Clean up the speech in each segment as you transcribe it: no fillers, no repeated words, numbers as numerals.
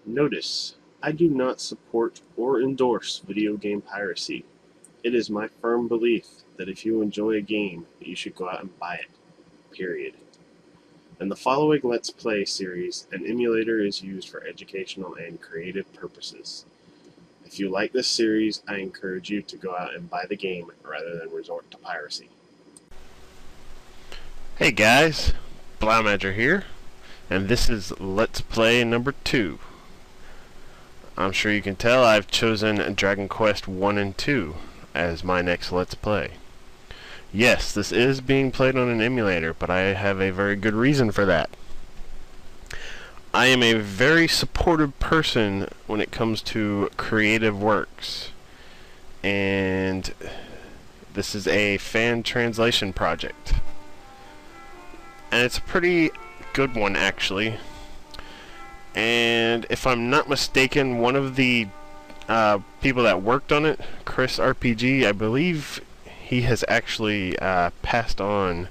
Notice, I do not support or endorse video game piracy. It is my firm belief that if you enjoy a game, you should go out and buy it. Period. In the following Let's Play series, an emulator is used for educational and creative purposes. If you like this series, I encourage you to go out and buy the game rather than resort to piracy. Hey guys, Blaumagier here, and this is Let's Play number 2. I'm sure you can tell I've chosen Dragon Quest 1 and 2 as my next Let's Play. Yes, this is being played on an emulator, but I have a very good reason for that. I am a very supportive person when it comes to creative works, and this is a fan translation project. And it's a pretty good one, actually. And if I'm not mistaken, one of the people that worked on it, Chris RPG, I believe he has actually passed on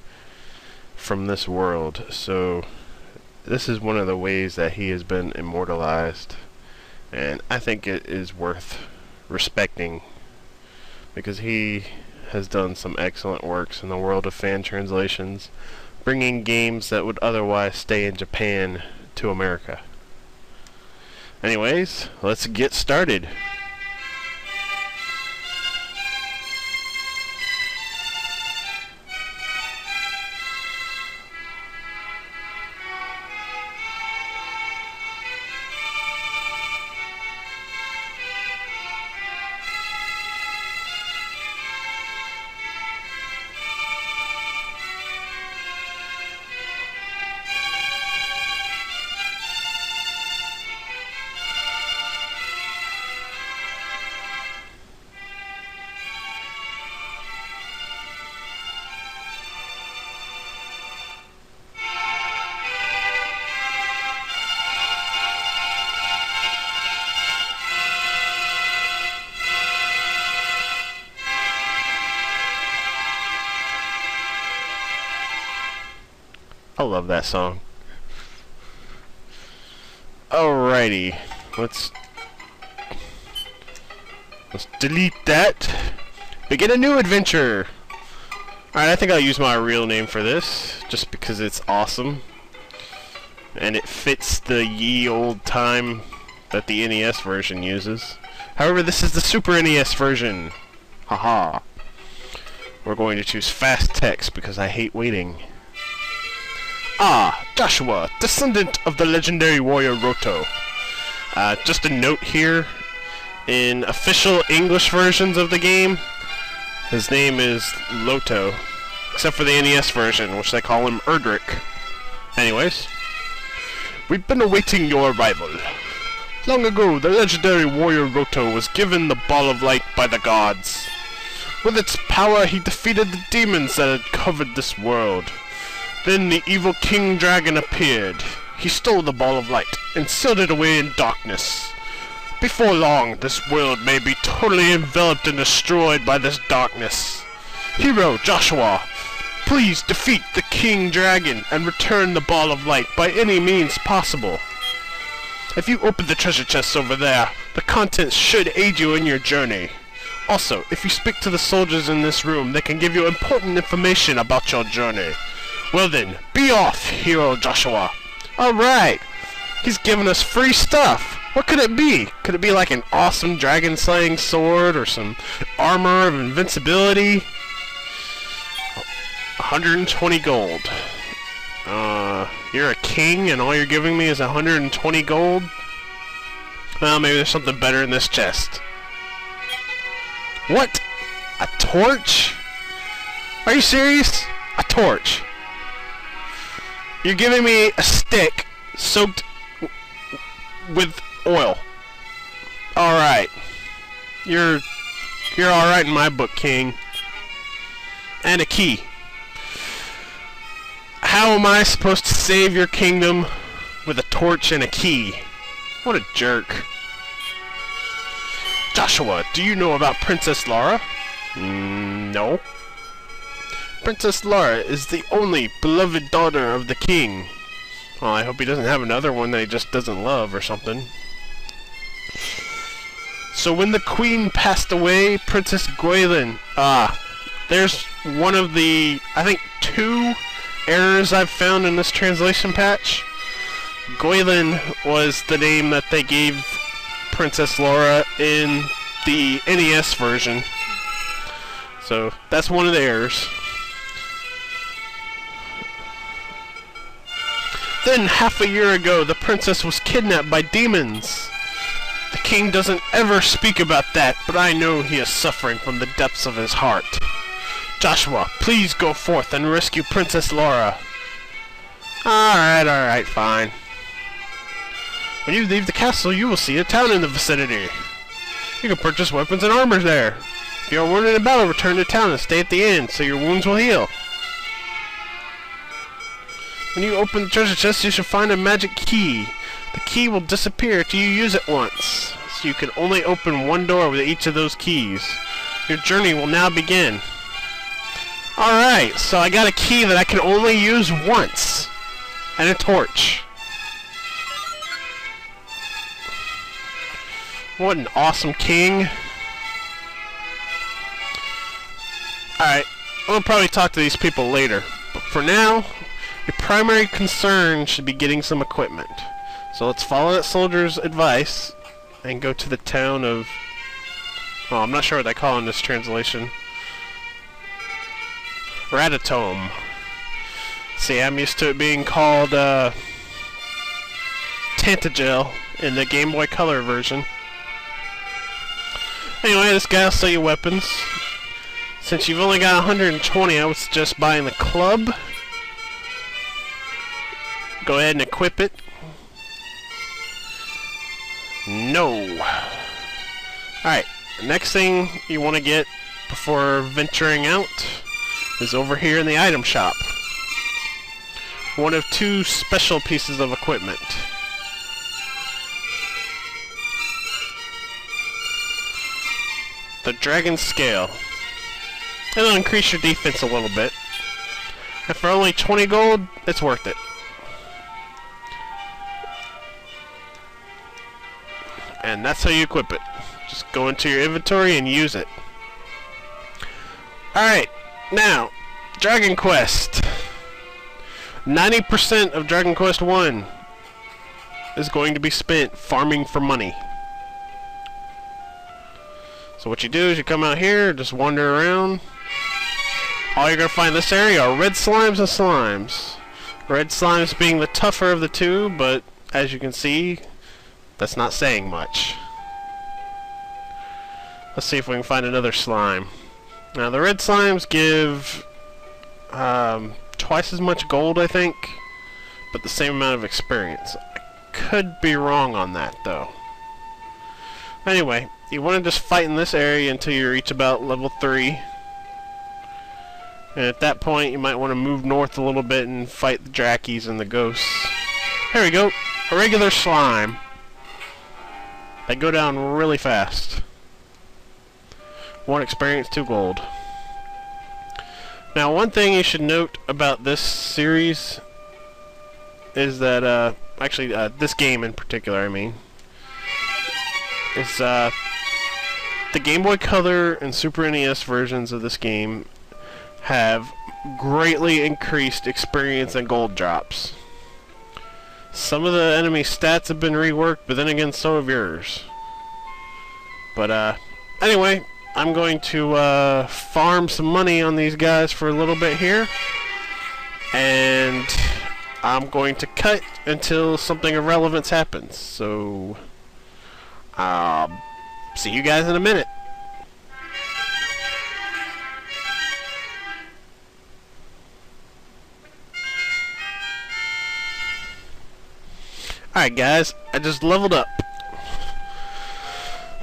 from this world. So this is one of the ways that he has been immortalized. And I think it is worth respecting, because he has done some excellent works in the world of fan translations, bringing games that would otherwise stay in Japan to America. Anyways, let's get started. I love that song. Alrighty, let's delete that. Begin a new adventure. Alright, I think I'll use my real name for this, just because it's awesome. And it fits the ye old time that the NES version uses. However, this is the Super NES version. Haha. We're going to choose fast text because I hate waiting. Ah, Joshua, descendant of the legendary warrior Roto. Just a note here, in official English versions of the game, his name is Loto, except for the NES version, which they call him Erdrick. Anyways, we've been awaiting your arrival. Long ago, the legendary warrior Roto was given the Ball of Light by the gods. With its power, he defeated the demons that had covered this world. Then the evil King Dragon appeared. He stole the Ball of Light and sealed it away in darkness. Before long, this world may be totally enveloped and destroyed by this darkness. Hero Joshua, please defeat the King Dragon and return the Ball of Light by any means possible. If you open the treasure chests over there, the contents should aid you in your journey. Also, if you speak to the soldiers in this room, they can give you important information about your journey. Well then, be off, Hero Joshua. Alright, he's giving us free stuff. What could it be? Could it be like an awesome dragon slaying sword or some armor of invincibility? 120 gold. You're a king and all you're giving me is 120 gold? Well, maybe there's something better in this chest. What? A torch? Are you serious? A torch. You're giving me a stick soaked with oil. Alright. You're alright in my book, King. And a key. How am I supposed to save your kingdom with a torch and a key? What a jerk. Joshua, do you know about Princess Laura? No. Princess Laura is the only beloved daughter of the king. Well, I hope he doesn't have another one that he just doesn't love or something. So when the queen passed away, Princess Gwaelin, there's one of the, I think, 2 errors I've found in this translation patch. Gwaelin was the name that they gave Princess Laura in the NES version. So that's one of the errors. Then, half a year ago, the princess was kidnapped by demons. The king doesn't ever speak about that, but I know he is suffering from the depths of his heart. Joshua, please go forth and rescue Princess Laura. Alright, fine. When you leave the castle, you will see a town in the vicinity. You can purchase weapons and armor there. If you are wounded in battle, return to town and stay at the inn, so your wounds will heal. When you open the treasure chest, you should find a magic key. The key will disappear till you use it once, so you can only open one door with each of those keys. Your journey will now begin. Alright, so I got a key that I can only use once. And a torch. What an awesome king. Alright, we'll probably talk to these people later. But for now, your primary concern should be getting some equipment. So let's follow that soldier's advice and go to the town of... Oh, I'm not sure what they call it in this translation. Ratatome. See, I'm used to it being called Tantagel in the Game Boy Color version. Anyway, this guy will sell you weapons. Since you've only got 120, I would suggest buying the club. Go ahead and equip it. No. Alright, the next thing you want to get before venturing out is over here in the item shop. One of 2 special pieces of equipment. The Dragon Scale. It'll increase your defense a little bit. And for only 20 gold, it's worth it. And that's how you equip it. Just go into your inventory and use it. Alright, now, Dragon Quest. 90% of Dragon Quest 1 is going to be spent farming for money. So what you do is you come out here, just wander around. All you're going to find in this area are red slimes and slimes. Red slimes being the tougher of the 2, but as you can see, that's not saying much. Let's see if we can find another slime. Now the red slimes give twice as much gold, I think, but the same amount of experience. I could be wrong on that, though. Anyway, you want to just fight in this area until you reach about level 3. And at that point, you might want to move north a little bit and fight the Drakkies and the ghosts. Here we go. A regular slime. They go down really fast. 1 experience, 2 gold. Now, one thing you should note about this series is that, this game in particular, I mean, is, the Game Boy Color and Super NES versions of this game have greatly increased experience and gold drops. Some of the enemy stats have been reworked, but then again, so have yours. But, anyway, I'm going to, farm some money on these guys for a little bit here. And I'm going to cut until something of relevance happens. So, see you guys in a minute. Alright guys, I just leveled up.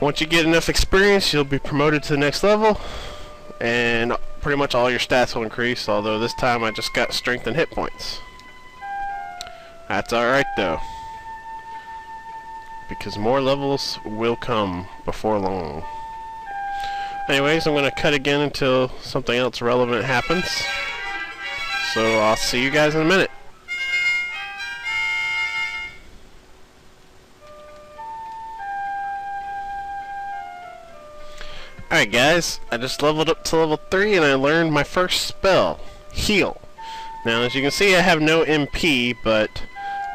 Once you get enough experience, you'll be promoted to the next level, and pretty much all your stats will increase, although this time I just got strength and hit points. That's alright though, because more levels will come before long. Anyways, I'm going to cut again until something else relevant happens, so I'll see you guys in a minute. Alright guys, I just leveled up to level 3 and I learned my first spell, Heal. Now as you can see I have no MP, but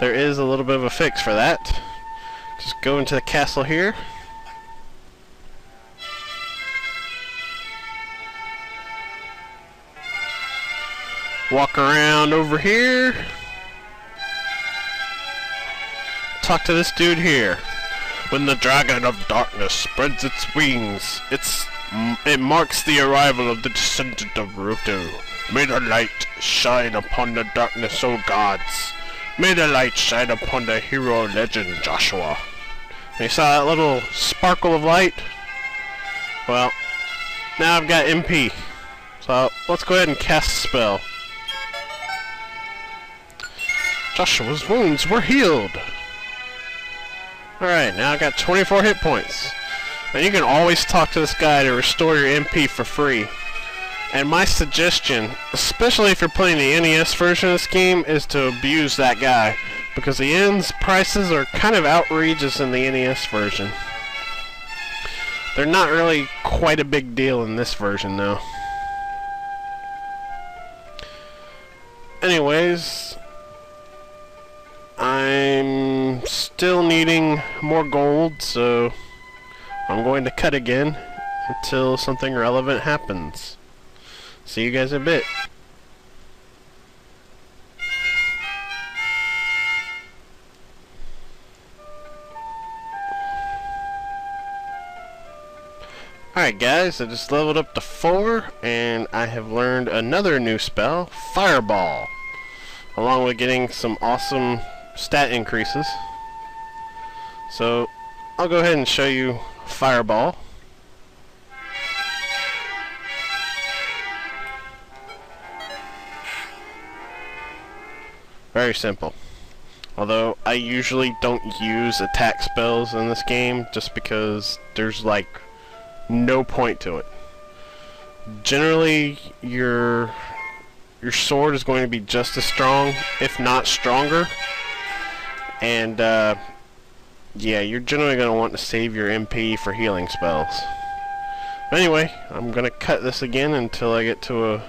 there is a little bit of a fix for that. Just go into the castle here. Walk around over here. Talk to this dude here. When the dragon of darkness spreads its wings, it marks the arrival of the descendant of Ruto. May the light shine upon the darkness, O gods. May the light shine upon the hero legend Joshua. And you saw that little sparkle of light? Well, now I've got MP. So let's go ahead and cast a spell. Joshua's wounds were healed. Alright, now I got 24 hit points. And you can always talk to this guy to restore your MP for free. And my suggestion, especially if you're playing the NES version of this game, is to abuse that guy. Because the end's prices are kind of outrageous in the NES version. They're not really quite a big deal in this version though. Anyways, I'm still needing more gold, so I'm going to cut again until something relevant happens. See you guys in a bit. Alright guys, I just leveled up to 4 and I have learned another new spell, Fireball, along with getting some awesome stat increases. So I'll go ahead and show you Fireball. Very simple. Although I usually don't use attack spells in this game just because there's like no point to it. Generally your sword is going to be just as strong, if not stronger. And yeah, you're generally going to want to save your MP for healing spells. But anyway, I'm going to cut this again until I get to a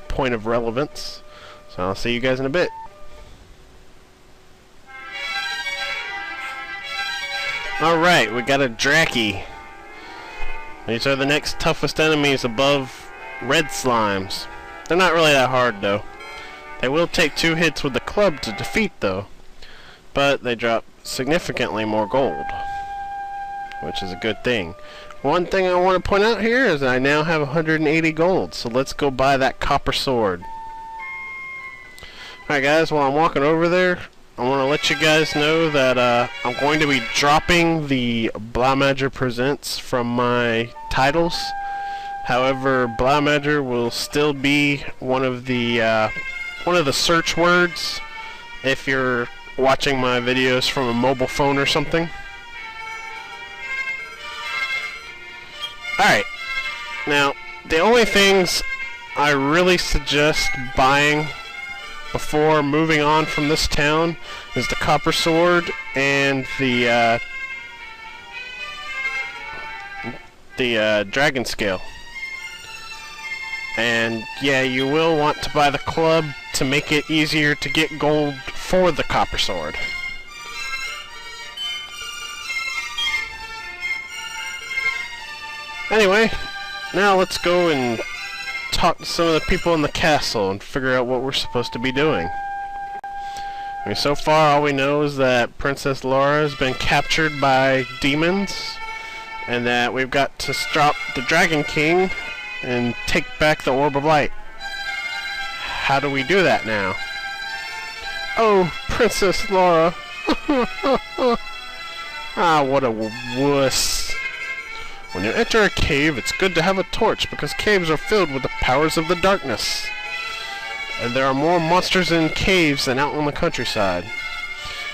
point of relevance. So I'll see you guys in a bit. Alright, we got a Draki. These are the next toughest enemies above red slimes. They're not really that hard though. They will take 2 hits with the club to defeat though. But they drop significantly more gold, which is a good thing. One thing I want to point out here is I now have 180 gold, so let's go buy that copper sword. Alright guys, while I'm walking over there, I want to let you guys know that I'm going to be dropping the Blaumagier Presents from my titles. However, Blaumagier will still be one of the search words if you're watching my videos from a mobile phone or something. Alright, now the only things I really suggest buying before moving on from this town is the copper sword and the dragon scale. And yeah, you will want to buy the club to make it easier to get gold for the copper sword. Anyway, now let's go and talk to some of the people in the castle and figure out what we're supposed to be doing. I mean, so far all we know is that Princess Laura has been captured by demons and that we've got to stop the Dragon King and take back the Orb of Light. How do we do that now? Oh, Princess Laura. Ah, what a wuss. When you enter a cave, it's good to have a torch because caves are filled with the powers of the darkness. And there are more monsters in caves than out on the countryside.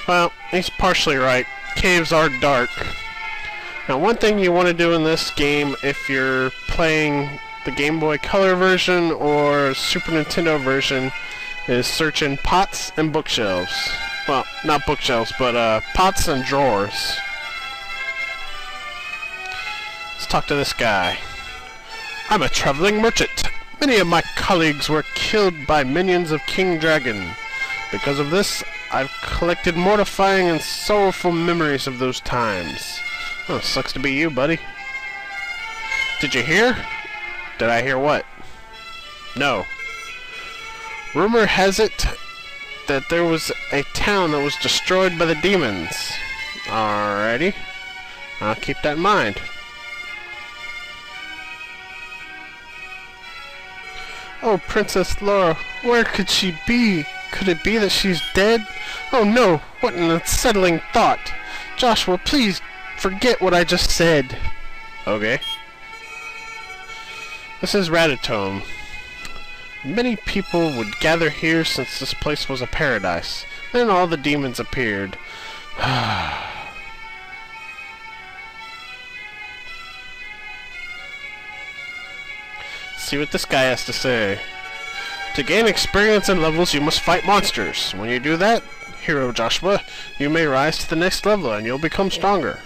Well, he's partially right. Caves are dark. Now, one thing you want to do in this game, if you're playing the Game Boy Color version or Super Nintendo version, is search in pots and bookshelves. Well, not bookshelves, but pots and drawers. talk to this guy. I'm a traveling merchant. Many of my colleagues were killed by minions of King Dragon. Because of this, I've collected mortifying and sorrowful memories of those times. Oh, sucks to be you, buddy. Did you hear? Did I hear what? No. Rumor has it that there was a town that was destroyed by the demons. Alrighty. I'll keep that in mind. Oh, Princess Laura, where could she be? Could it be that she's dead? Oh no, what an unsettling thought. Joshua, please forget what I just said. Okay. This is Ratatome. Many people would gather here since this place was a paradise. Then all the demons appeared. See what this guy has to say. To gain experience and levels, you must fight monsters. When you do that, Hero Joshua, you may rise to the next level and you'll become stronger.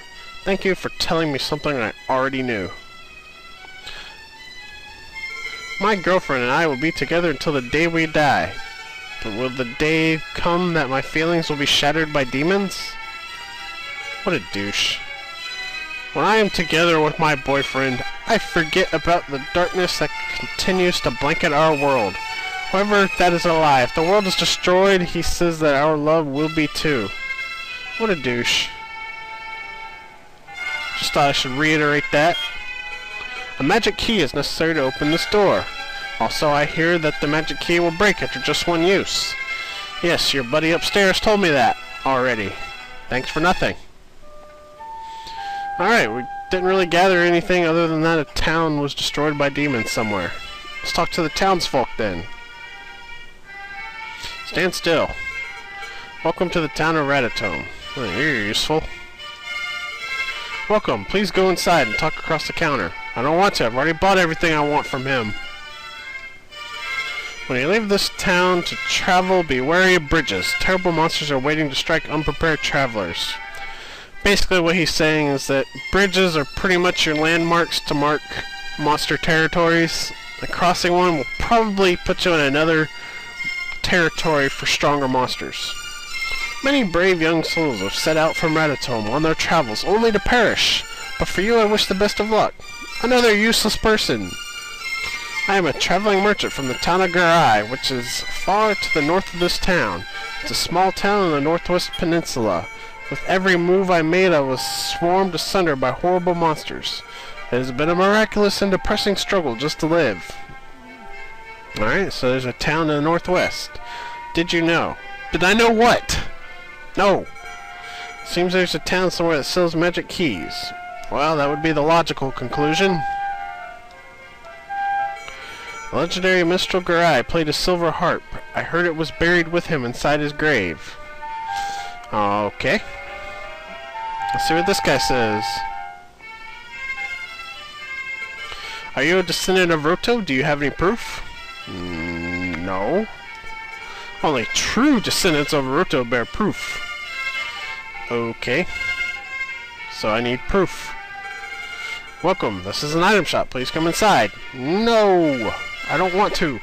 Thank you for telling me something I already knew. My girlfriend and I will be together until the day we die. But will the day come that my feelings will be shattered by demons? What a douche. When I am together with my boyfriend, I forget about the darkness that continues to blanket our world. However, that is a lie. If the world is destroyed, he says that our love will be too. What a douche. Just thought I should reiterate that. A magic key is necessary to open this door. Also, I hear that the magic key will break after just one use. Yes, your buddy upstairs told me that already. Thanks for nothing. Alright, we didn't really gather anything other than that a town was destroyed by demons somewhere. Let's talk to the townsfolk then. Stand still. Welcome to the town of Ratatome. Oh, you're useful. Welcome. Please go inside and talk across the counter. I don't want to. I've already bought everything I want from him. When you leave this town to travel, be wary of bridges. Terrible monsters are waiting to strike unprepared travelers. Basically what he's saying is that bridges are pretty much your landmarks to mark monster territories. Crossing one will probably put you in another territory for stronger monsters. Many brave young souls have set out from Ratatome on their travels only to perish. But for you I wish the best of luck. Another useless person. I am a traveling merchant from the town of Garai, which is far to the north of this town. It's a small town in the northwest peninsula. With every move I made, I was swarmed asunder by horrible monsters. It has been a miraculous and depressing struggle just to live. Alright, so there's a town in the northwest. Did you know? Did I know what? No. Seems there's a town somewhere that sells magic keys. Well, that would be the logical conclusion. The legendary minstrel Garai played a silver harp. I heard it was buried with him inside his grave. Okay. Let's see what this guy says. Are you a descendant of Roto? Do you have any proof? No. Only true descendants of Roto bear proof. Okay. So I need proof. Welcome. This is an item shop. Please come inside. No! I don't want to.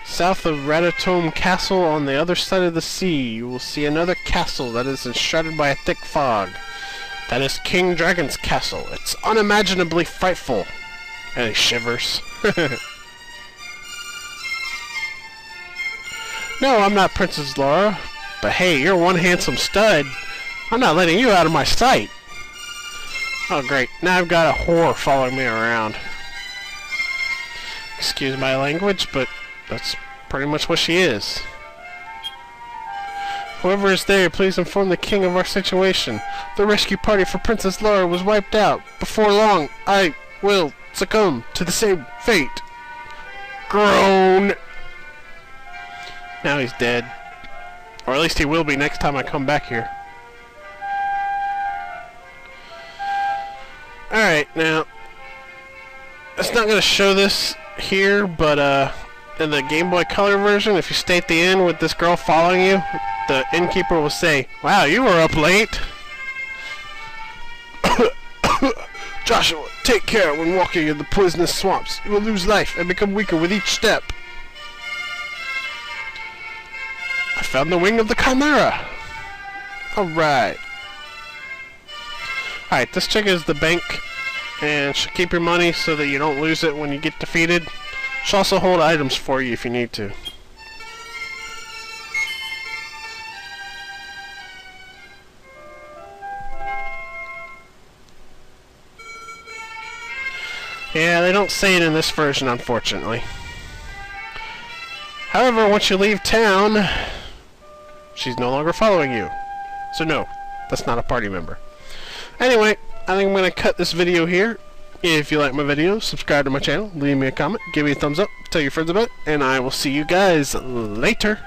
South of Ratatome Castle, on the other side of the sea, you will see another castle that is enshrouded by a thick fog. That is King Dragon's castle. It's unimaginably frightful. And he shivers. No, I'm not Princess Laura. But hey, you're one handsome stud. I'm not letting you out of my sight. Oh great, now I've got a whore following me around. Excuse my language, but that's pretty much what she is. Whoever is there, please inform the king of our situation. The rescue party for Princess Laura was wiped out. Before long, I will succumb to the same fate. Groan! Now he's dead. Or at least he will be next time I come back here. Alright, now, it's not going to show this here, but in the Game Boy Color version, if you stay at the end with this girl following you, the innkeeper will say, "Wow, you were up late." Joshua, take care when walking in the poisonous swamps. You will lose life and become weaker with each step. I found the wing of the Chimera. Alright. Alright, this chick is the bank, and she'll keep your money so that you don't lose it when you get defeated. She'll also hold items for you if you need to. Yeah, they don't say it in this version, unfortunately. However, once you leave town, she's no longer following you. So no, that's not a party member. Anyway, I think I'm going to cut this video here. If you like my videos, subscribe to my channel, leave me a comment, give me a thumbs up, tell your friends about it, and I will see you guys later.